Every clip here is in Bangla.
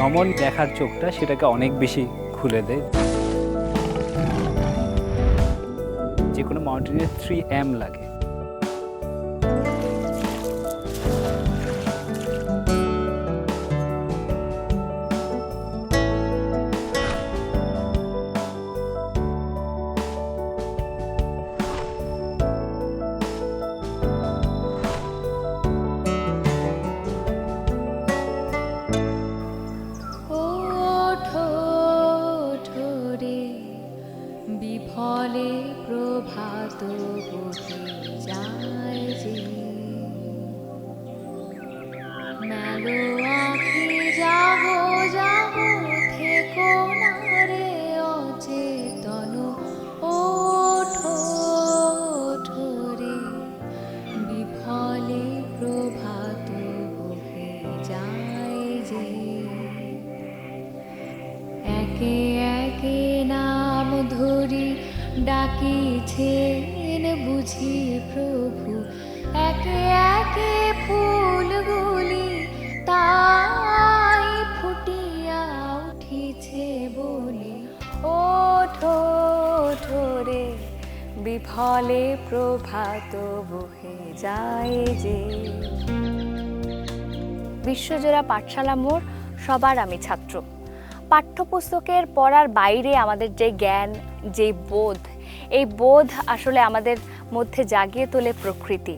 ভ্রমণ দেখার চোখটা সেটাকে অনেক বেশি খুলে দেয়। যে কোনো মাউন্টেনে 3M লাগে। বিফলে প্রভাত বহে যায় যে, মেলো আঁখি যাবো যাবো থেকো না রে অচেতন, ওঠো ওঠো রে বিফলে প্রভাত বহে যায় যে। একে একে নাম ধরি ডাকিছেন বুঝি প্রভু, একে একে ফুলগুলি তাই ফুটিয়া উঠিছে বলে, ওঠো ওঠো রে বিফলে প্রভাত বহে যায় যে। বিশ্বজোড়া পাঠশালা মোড়, সবার আমি ছাত্র। পাঠ্যপুস্তকের পড়ার বাইরে আমাদের যে জ্ঞান, যে বোধ, এই বোধ আসলে আমাদের মধ্যে জাগিয়ে তোলে প্রকৃতি।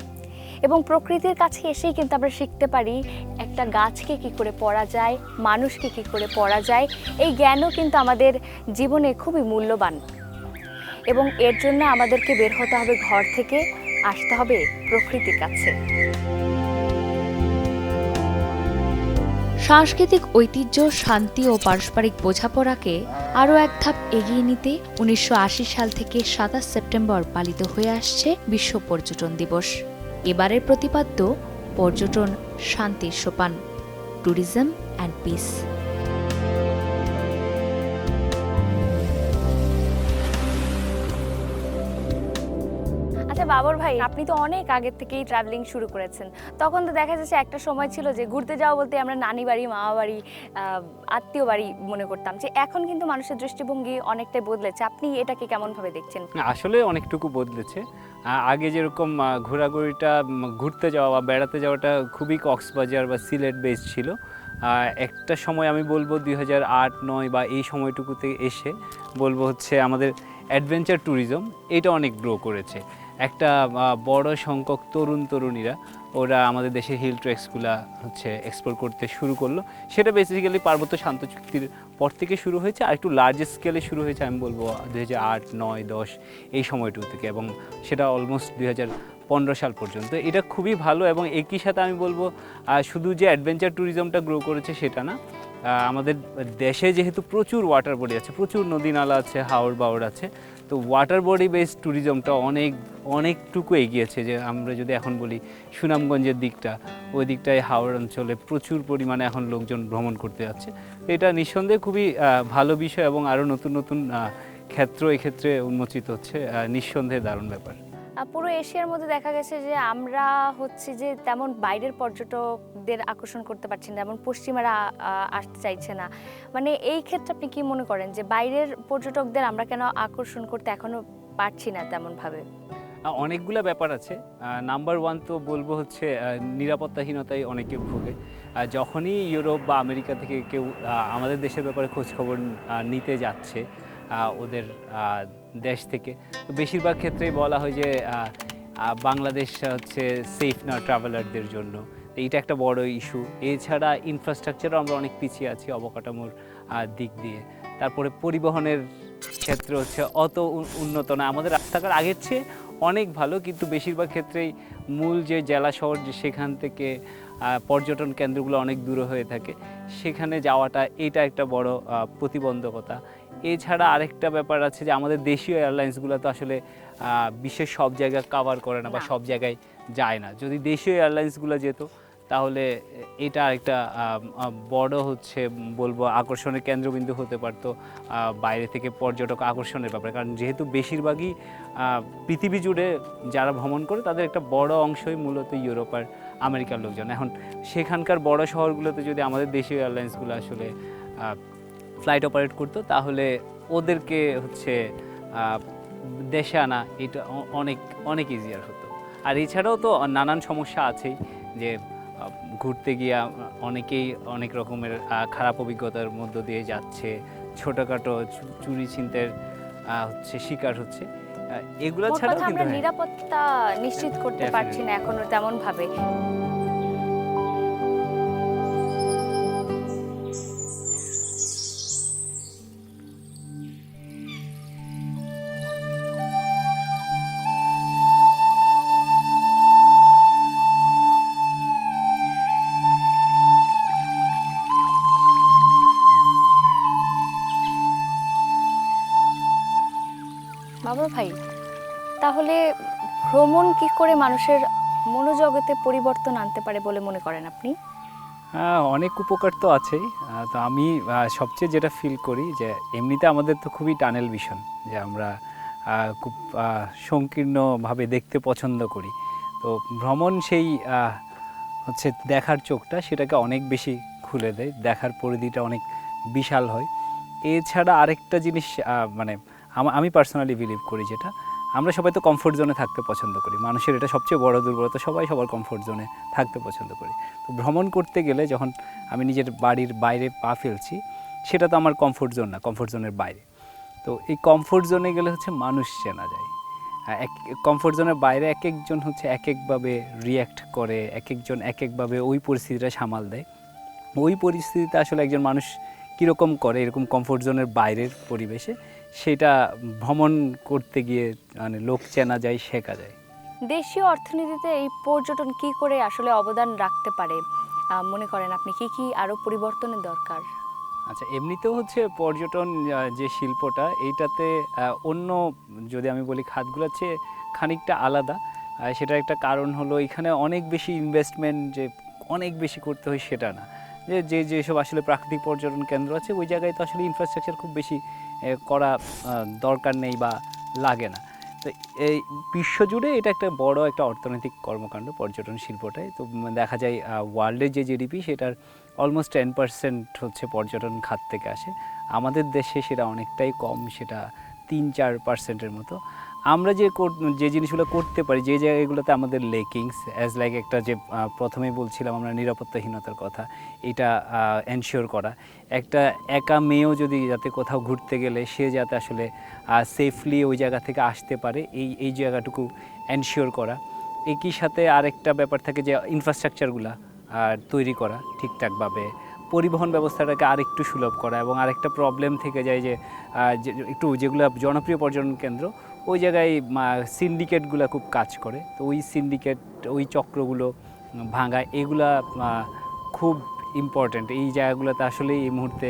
এবং প্রকৃতির কাছে এসেই কিন্তু আমরা শিখতে পারি একটা গাছকে কী করে পড়া যায়, মানুষকে কী করে পড়া যায়। এই জ্ঞানও কিন্তু আমাদের জীবনে খুবই মূল্যবান। এবং এর জন্য আমাদেরকে বের হতে হবে ঘর থেকে, আসতে হবে প্রকৃতির কাছে। সাংস্কৃতিক ঐতিহ্য, শান্তি ও পারস্পরিক বোঝাপড়াকে আরও এক ধাপ এগিয়ে নিতে 1980 সাল থেকে 27 সেপ্টেম্বর পালিত হয়ে আসছে বিশ্ব পর্যটন দিবস। এবারের প্রতিপাদ্য পর্যটন শান্তির সোপান, ট্যুরিজম অ্যান্ড পিস। আচ্ছা বাবর ভাই, আপনি তো অনেক আগের থেকেই ট্রাভেলিং শুরু করেছেন। তখন তো দেখা যাচ্ছে একটা সময় ছিল যে ঘুরতে যাওয়া বলতে আমরা নানি বাড়ি, মামা বাড়ি, আত্মীয় বাড়ি মনে করতাম। যে এখন কিন্তু মানুষের দৃষ্টিভঙ্গি অনেকটাই বদলেছে। আপনি এটাকে কেমনভাবে দেখছেন? আসলে অনেকটুকু বদলেছে। আগে যেরকম ঘোরাঘুরিটা, ঘুরতে যাওয়া বা বেড়াতে যাওয়াটা খুবই কক্সবাজার বা সিলেট বেস ছিল। একটা সময় আমি বলবো 2008-09 বা এই সময়টুকুতে এসে বলবো হচ্ছে আমাদের অ্যাডভেঞ্চার ট্যুরিজম এটা অনেক গ্রো করেছে। একটা বড় সংখ্যক তরুণীরা ওরা আমাদের দেশের হিল ট্রেক্সগুলো হচ্ছে এক্সপ্লোর করতে শুরু করলো। সেটা বেসিক্যালি পার্বত্য শান্ত চুক্তির পর থেকে শুরু হয়েছে, আর একটু লার্জ স্কেলে শুরু হয়েছে আমি বলবো 2008-09-10 এই সময়টুকু থেকে, এবং সেটা অলমোস্ট 2015 সাল পর্যন্ত। এটা খুবই ভালো। এবং একই সাথে আমি বলবো শুধু যে অ্যাডভেঞ্চার ট্যুরিজমটা গ্রো করেছে সেটা না, আমাদের দেশে যেহেতু প্রচুর ওয়াটার বডি আছে, প্রচুর নদী নালা আছে, হাওর বাওর আছে, তো ওয়াটার বডি বেসড ট্যুরিজমটা অনেকটুকু এগিয়েছে। যে আমরা যদি এখন বলি সুনামগঞ্জের দিকটা, ওই দিকটায় হাওর অঞ্চলে প্রচুর পরিমাণে এখন লোকজন ভ্রমণ করতে যাচ্ছে। তো এটা নিঃসন্দেহে খুবই ভালো বিষয়, এবং আরও নতুন নতুন ক্ষেত্র এক্ষেত্রে উন্মোচিত হচ্ছে। নিঃসন্দেহে দারুণ ব্যাপার। পুরো এশিয়ার মধ্যে দেখা গেছে যে আমরা হচ্ছে যে তেমন বাইরের পর্যটকদের আকর্ষণ করতে পারছি না, যেমন পশ্চিমারা আসতে চাইছে না। মানে এই ক্ষেত্রে আপনি কি মনে করেন যে বাইরের পর্যটকদের আমরা কেন আকর্ষণ করতে এখনো পারছি না তেমনভাবে? অনেকগুলো ব্যাপার আছে। নাম্বার ওয়ান তো বলবো হচ্ছে নিরাপত্তাহীনতায় অনেকে ভোগে। যখনই ইউরোপ বা আমেরিকা থেকে কেউ আমাদের দেশের ব্যাপারে খোঁজখবর নিতে যাচ্ছে ওদের দেশ থেকে, তো বেশিরভাগ ক্ষেত্রেই বলা হয় যে বাংলাদেশ হচ্ছে সেফ না ট্রাভেলারদের জন্য। এইটা একটা বড় ইস্যু। এছাড়া ইনফ্রাস্ট্রাকচারও আমরা অনেক পিছিয়ে আছি অবকাঠামোর দিক দিয়ে। তারপরে পরিবহনের ক্ষেত্রে হচ্ছে অত উন্নত না, আমাদের রাস্তাঘাট আগের চেয়ে অনেক ভালো, কিন্তু বেশিরভাগ ক্ষেত্রেই মূল যে জেলা শহর সেখান থেকে পর্যটন কেন্দ্রগুলো অনেক দূরে হয়ে থাকে, সেখানে যাওয়াটা এটা একটা বড় প্রতিবন্ধকতা। এছাড়া আরেকটা ব্যাপার আছে যে আমাদের দেশীয় এয়ারলাইন্সগুলো তো আসলে বিশ্বের সব জায়গা কভার করে না বা সব জায়গায় যায় না। যদি দেশীয় এয়ারলাইন্সগুলো যেত তাহলে এটা একটা বড় হচ্ছে বলবো আকর্ষণের কেন্দ্রবিন্দু হতে পারতো বাইরে থেকে পর্যটক আকর্ষণের ব্যাপারে। কারণ যেহেতু বেশিরভাগই পৃথিবী জুড়ে যারা ভ্রমণ করে তাদের একটা বড় অংশই মূলত ইউরোপ আর আমেরিকার লোকজন। এখন সেখানকার বড় শহরগুলোতে যদি আমাদের দেশীয় এয়ারলাইন্সগুলো আসলে ফ্লাইট অপারেট করতো তাহলে ওদেরকে হচ্ছে দেশে আনা এটা অনেক অনেক ইজিয়ার হতো। আর এছাড়াও তো নানান সমস্যা আছেই, যে ঘুরতে গিয়ে অনেকেই অনেক রকমের খারাপ অভিজ্ঞতার মধ্য দিয়ে যাচ্ছে, ছোটোখাটো চুরি ছিনতাইয়ের হচ্ছে শিকার হচ্ছে। এগুলো মোট ছাড়াও কথা কিন্তু আমরা নিরাপত্তা নিশ্চিত করতে পারছি না এখনো তেমন ভাবে। বাবর ভাই, তাহলে ভ্রমণ কি করে মানুষের মনোজগতে পরিবর্তন আনতে পারে বলে মনে করেন আপনি? অনেক উপকার তো আছেই। তো আমি সবচেয়ে যেটা ফিল করি যে এমনিতে আমাদের তো খুবই টানেল ভিশন, যে আমরা খুব সংকীর্ণভাবে দেখতে পছন্দ করি। তো ভ্রমণ সেই হচ্ছে দেখার চোখটা সেটাকে অনেক বেশি খুলে দেয়, দেখার পরিধিটা অনেক বিশাল হয়। এছাড়া আরেকটা জিনিস মানে আমি পার্সোনালি বিলিভ করি, যেটা আমরা সবাই তো কমফোর্ট জোনে থাকতে পছন্দ করি, মানুষের এটা সবচেয়ে বড় দুর্বলতা, সবাই সবার কমফোর্ট জোনে থাকতে পছন্দ করি। তো ভ্রমণ করতে গেলে যখন আমি নিজের বাড়ির বাইরে পা ফেলছি, সেটা তো আমার কমফোর্ট জোন না, কমফোর্ট জোনের বাইরে। তো এই কমফোর্ট জোনে গেলে হচ্ছে মানুষ চেনা যায়। কমফোর্ট জোনের বাইরে এক একজন হচ্ছে এক একভাবে রিয়্যাক্ট করে, এক একজন এক একভাবে ওই পরিস্থিতিটা সামাল দেয়। ওই পরিস্থিতিতে আসলে একজন মানুষ কীরকম করে এরকম কমফোর্ট জোনের বাইরের পরিবেশে, সেটা ভ্রমণ করতে গিয়ে মানে লোক চেনা যায়, শেখা যায়। দেশীয় অর্থনীতিতে এই পর্যটন কি করে আসলে অবদান রাখতে পারে মনে করেন আপনি? কি কি আরো পরিবর্তনের দরকার? আচ্ছা, এমনিতেও হচ্ছে পর্যটন যে শিল্পটা, এইটাতে অন্য যদি আমি বলি খাতগুলোর চেয়ে খানিকটা আলাদা। সেটার একটা কারণ হলো এখানে অনেক বেশি ইনভেস্টমেন্ট যে অনেক বেশি করতে হয় সেটা না। যেসব আসলে প্রাকৃতিক পর্যটন কেন্দ্র আছে ওই জায়গায় তো আসলে ইনফ্রাস্ট্রাকচার খুব বেশি করা দরকার নেই বা লাগে না। তো এই বিশ্বজুড়ে এটা একটা বড় একটা অর্থনৈতিক কর্মকাণ্ড পর্যটন শিল্পটাই। তো দেখা যায় ওয়ার্ল্ডের যে জিডিপি সেটার অলমোস্ট 10% হচ্ছে পর্যটন খাত থেকে আসে। আমাদের দেশে সেটা অনেকটাই কম, সেটা 3-4%-এর মতো। আমরা যে জিনিসগুলো করতে পারি, যে জায়গাগুলোতে আমাদের লেকিংস অ্যাজ লাইক একটা যে প্রথমেই বলছিলাম আমরা নিরাপত্তাহীনতার কথা, এটা এনশিওর করা। একটা একা মেয়েও যদি যাতে কোথাও ঘুরতে গেলে সে যাতে আসলে সেফলি ওই জায়গা থেকে আসতে পারে, এই জায়গাটুকু এনশিওর করা। একই সাথে আরেকটা ব্যাপার থাকে যে ইনফ্রাস্ট্রাকচারগুলো তৈরি করা ঠিকঠাকভাবে, পরিবহন ব্যবস্থাটাকে আরেকটু সুলভ করা। এবং আরেকটা প্রবলেম থেকে যায় যে একটু যেগুলো জনপ্রিয় পর্যটন কেন্দ্র ওই জায়গায় সিন্ডিকেটগুলো খুব কাজ করে। তো ওই সিন্ডিকেট, ওই চক্রগুলো ভাঙা, এগুলা খুব ইম্পর্ট্যান্ট। এই জায়গাগুলোতে আসলে এই মুহূর্তে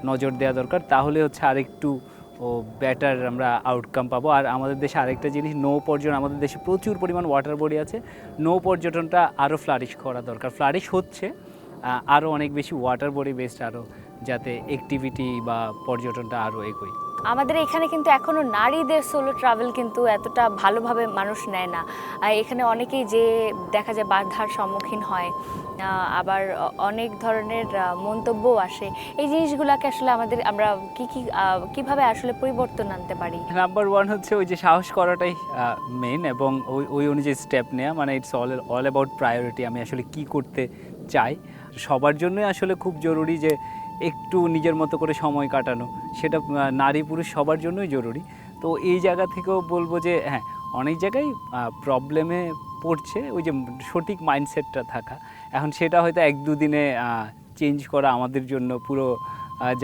নজর দেওয়া দরকার, তাহলে হচ্ছে আরেকটু বেটার আমরা আউটকাম পাবো। আর আমাদের দেশে আরেকটা জিনিস, নৌ পর্যটন, আমাদের দেশে প্রচুর পরিমাণ ওয়াটার বডি আছে, নৌ পর্যটনটা আরও ফ্লারিশ করা দরকার। ফ্লারিশ হচ্ছে, আরও অনেক বেশি ওয়াটার বডি বেসড, আরও যাতে অ্যাক্টিভিটি বা পর্যটনটা আরও এগোয়। আমাদের এখানে কিন্তু এখনো নারীদের সোলো ট্রাভেল কিন্তু এতটা ভালোভাবে মানুষ নেয় না। এখানে অনেকেই যে দেখা যায় বাধার সম্মুখীন হয়, আবার অনেক ধরনের মন্তব্যও আসে। এই জিনিসগুলোকে আসলে আমরা কিভাবে আসলে পরিবর্তন আনতে পারি? নাম্বার ওয়ান হচ্ছে ওই যে সাহস করাটাই মেন, এবং ওই অনুযায়ী স্টেপ নেওয়া। মানে ইটস অল অ্যাবাউট প্রায়োরিটি। আমি আসলে কি করতে চাই, সবার জন্যই আসলে খুব জরুরি যে একটু নিজের মতো করে সময় কাটানো, সেটা নারী পুরুষ সবার জন্যই জরুরি। তো এই জায়গা থেকেও বলবো যে হ্যাঁ, অনেক জায়গায় প্রবলেমে পড়ছে ওই যে সঠিক মাইন্ডসেটটা থাকা। এখন সেটা হয়তো 1-2 দিনে চেঞ্জ করা আমাদের জন্য পুরো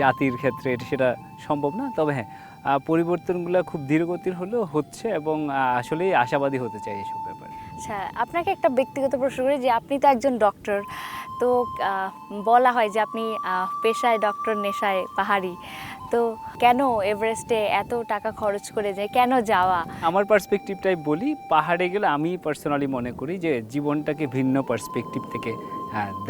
জাতির ক্ষেত্রে সেটা সম্ভব না। তবে হ্যাঁ, পরিবর্তনগুলো খুব ধীরগতির হলেও হচ্ছে, এবং আসলেই আশাবাদী হতে চাই এসব ব্যাপারে। আচ্ছা, আপনাকে একটা ব্যক্তিগত প্রশ্ন করি যে আপনি তো একজন ডক্টর, তো বলা হয় যে আপনি পেশায় ডক্টর, নেশায় পাহাড়ি। তো কেন এভারেস্টে এত টাকা খরচ করে যায়, কেন যাওয়া? আমার পার্সপেক্টিভটাই বলি, পাহাড়ে গেলে আমি পার্সোনালি মনে করি যে জীবনটাকে ভিন্ন পার্সপেক্টিভ থেকে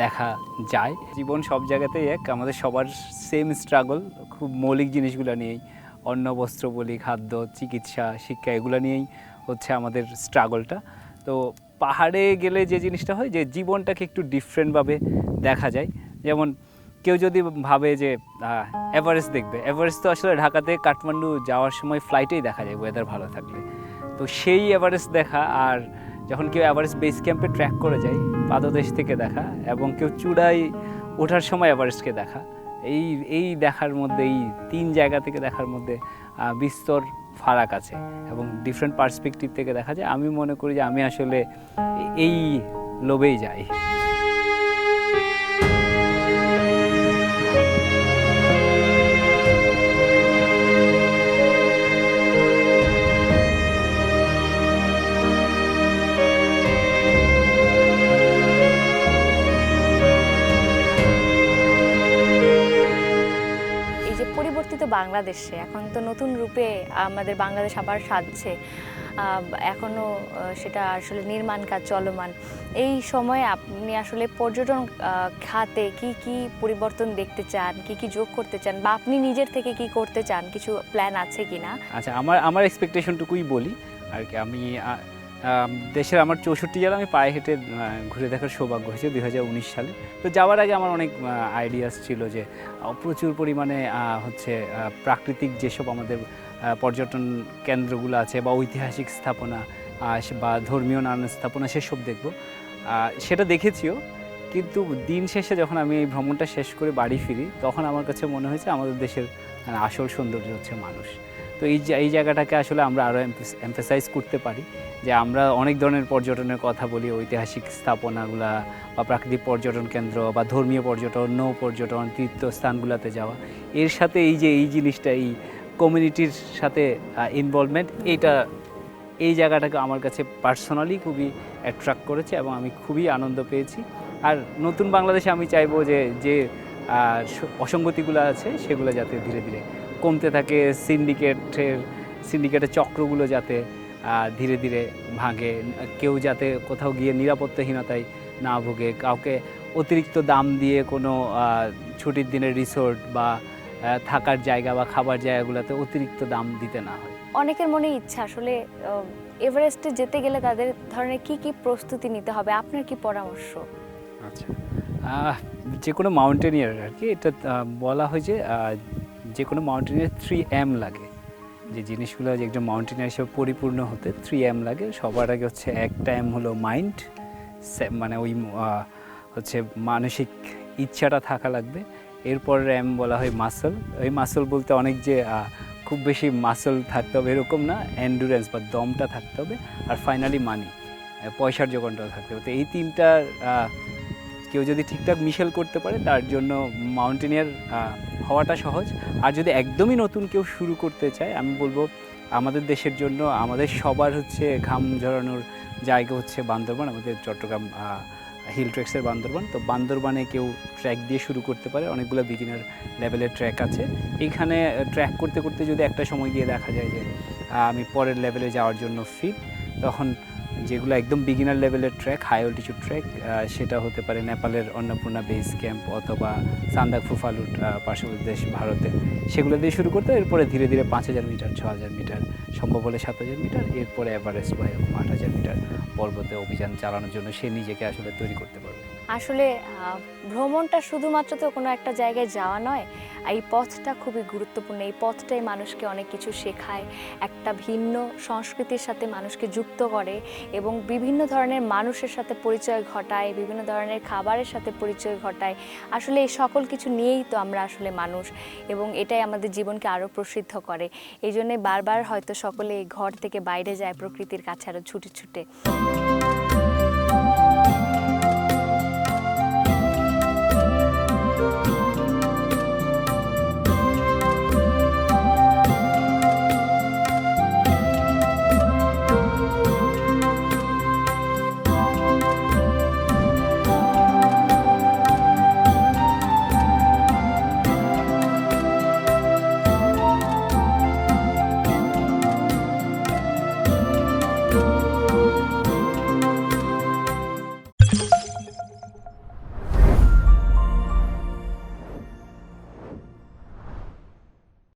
দেখা যায়। জীবন সব জায়গাতেই এক, আমাদের সবার সেম স্ট্রাগল, খুব মৌলিক জিনিসগুলো নিয়েই, অন্ন বস্ত্র বলি, খাদ্য, চিকিৎসা, শিক্ষা, এগুলো নিয়েই হচ্ছে আমাদের স্ট্রাগলটা। তো পাহাড়ে গেলে যে জিনিসটা হয় যে জীবনটাকে একটু ডিফারেন্টভাবে দেখা যায়। যেমন কেউ যদি ভাবে যে এভারেস্ট দেখবে, এভারেস্ট তো আসলে ঢাকা থেকে কাঠমান্ডু যাওয়ার সময় ফ্লাইটেই দেখা যায় ওয়েদার ভালো থাকলে। তো সেই এভারেস্ট দেখা, আর যখন কেউ এভারেস্ট বেস ক্যাম্পে ট্র্যাক করে যায় পাদদেশ থেকে দেখা, এবং কেউ চূড়ায় ওঠার সময় এভারেস্টকে দেখা, এই দেখার মধ্যে, এই 3 জায়গা থেকে দেখার মধ্যে বিস্তর ফারাক আছে এবং ডিফারেন্ট পার্সপেক্টিভ থেকে দেখা যায়। আমি মনে করি যে আমি আসলে এই লোভেই যাই। এই যে পরিবর্তিত বাংলাদেশে এখন তো নতুন রূপে আমাদের বাংলাদেশ আবার সাজছে, এখনও সেটা আসলে নির্মাণ কাজ চলমান। এই সময়ে আপনি আসলে পর্যটন খাতে কি কি পরিবর্তন দেখতে চান, কি কি যোগ করতে চান, বা আপনি নিজের থেকে কি করতে চান, কিছু প্ল্যান আছে কি না? আচ্ছা, আমার এক্সপেকটেশনটুকুই বলি আর কি। আমি দেশের আমার 64 জেলা আমি পায়ে হেঁটে ঘুরে দেখার সৌভাগ্য হয়েছে 2019 সালে। তো যাওয়ার আগে আমার অনেক আইডিয়াস ছিল যে প্রচুর পরিমাণে হচ্ছে প্রাকৃতিক যেসব আমাদের পর্যটন কেন্দ্রগুলো আছে বা ঐতিহাসিক স্থাপনা বা ধর্মীয় নানান স্থাপনা, সেসব দেখব। সেটা দেখেছিও, কিন্তু দিন শেষে যখন আমি এই ভ্রমণটা শেষ করে বাড়ি ফিরি, তখন আমার কাছে মনে হয়েছে আমাদের দেশের আসল সৌন্দর্য হচ্ছে মানুষ। তো এই জায়গাটাকে আসলে আমরা আরও এমফেসাইজ করতে পারি, যে আমরা অনেক ধরনের পর্যটনের কথা বলি, ঐতিহাসিক স্থাপনাগুলা বা প্রাকৃতিক পর্যটন কেন্দ্র বা ধর্মীয় পর্যটন, নৌ পর্যটন, তীর্থস্থানগুলোতে যাওয়া, এর সাথে এই জিনিসটা, এই কমিউনিটির সাথে ইনভলভমেন্ট, এই জায়গাটাকে আমার কাছে পার্সোনালি খুবই অ্যাট্রাক্ট করেছে এবং আমি খুবই আনন্দ পেয়েছি। আর নতুন বাংলাদেশে আমি চাইবো যে অসঙ্গতিগুলো আছে সেগুলো যাতে ধীরে ধীরে কমতে থাকে, সিন্ডিকেটের চক্রগুলো যাতে ধীরে ধীরে ভাঙে, কেউ যাতে কোথাও গিয়ে নিরাপত্তাহীনতায় না ভোগে, কাউকে অতিরিক্ত দাম দিয়ে কোনো ছুটির দিনের রিসোর্ট বা থাকার জায়গা বা খাবার জায়গাগুলোতে অতিরিক্ত দাম দিতে না হয়। অনেকের মনে ইচ্ছা আসলে এভারেস্টে যেতে গেলে তাদের ধরনের কি কি প্রস্তুতি নিতে হবে, আপনার কি পরামর্শ? আচ্ছা, যে কোনো মাউন্টেনিয়ার আর কি, এটা বলা হয় যে কোনো মাউন্টেনিয়ার 3M লাগে। যে জিনিসগুলো যে একজন মাউন্টেনিয়ার হিসেবে পরিপূর্ণ হতে 3M লাগে। সবার আগে হচ্ছে একটা M হলো মাইন্ড, মানে ওই হচ্ছে মানসিক ইচ্ছাটা থাকা লাগবে। এরপর M বলা হয় মাসল। ওই মাসল বলতে অনেক যে খুব বেশি মাসল থাকতে হবে এরকম না, এন্ডুরেন্স বা দমটা থাকতে হবে। আর ফাইনালি মানি, পয়সার যোগানটাও থাকতে হবে। তো এই তিনটা কেউ যদি ঠিকঠাক মিশেল করতে পারে, তার জন্য মাউন্টেনিয়ার হওয়াটা সহজ। আর যদি একদমই নতুন কেউ শুরু করতে চায়, আমি বলবো আমাদের দেশের জন্য আমাদের সবার হচ্ছে ঘাম ঝরানোর জায়গা হচ্ছে বান্দরবান, আমাদের চট্টগ্রাম হিল ট্রেক্সের বান্দরবান। তো বান্দরবানে কেউ ট্র্যাক দিয়ে শুরু করতে পারে, অনেকগুলো বিগিনার লেভেলের ট্র্যাক আছে। এইখানে ট্র্যাক করতে করতে যদি একটা সময় গিয়ে দেখা যায় যে আমি পরের লেভেলে যাওয়ার জন্য ফিট, তখন যেগুলো একদম বিগিনার লেভেলের ট্র্যাক, হাই অল্টিটিউড ট্র্যাক, সেটা হতে পারে নেপালের অন্নপূর্ণা বেস ক্যাম্প অথবা সান্দাকফু ফালুট পার্শ্ববর্তী দেশ ভারতে, সেগুলো দিয়ে শুরু করতে। এরপরে ধীরে ধীরে 5000 মিটার, 6000 মিটার, সম্ভব হলে 7000 মিটার, এরপরে এভারেস্ট বা 8000 মিটার পর্বতে অভিযান চালানোর জন্য সে নিজেকে আসলে তৈরি করতে পারবে। আসলে ভ্রমণটা শুধুমাত্র তো কোনো একটা জায়গায় যাওয়া নয়, এই পথটা খুবই গুরুত্বপূর্ণ। এই পথটাই মানুষকে অনেক কিছু শেখায়, একটা ভিন্ন সংস্কৃতির সাথে মানুষকে যুক্ত করে এবং বিভিন্ন ধরনের মানুষের সাথে পরিচয় ঘটায়, বিভিন্ন ধরনের খাবারের সাথে পরিচয় ঘটায়। আসলে এই সকল কিছু নিয়েই তো আমরা আসলে মানুষ, এবং এটাই আমাদের জীবনকে আরও প্রসিদ্ধ করে। এই জন্যে বারবার হয়তো সকলে ঘর থেকে বাইরে যায় প্রকৃতির কাছে আরও ছুটে ছুটে।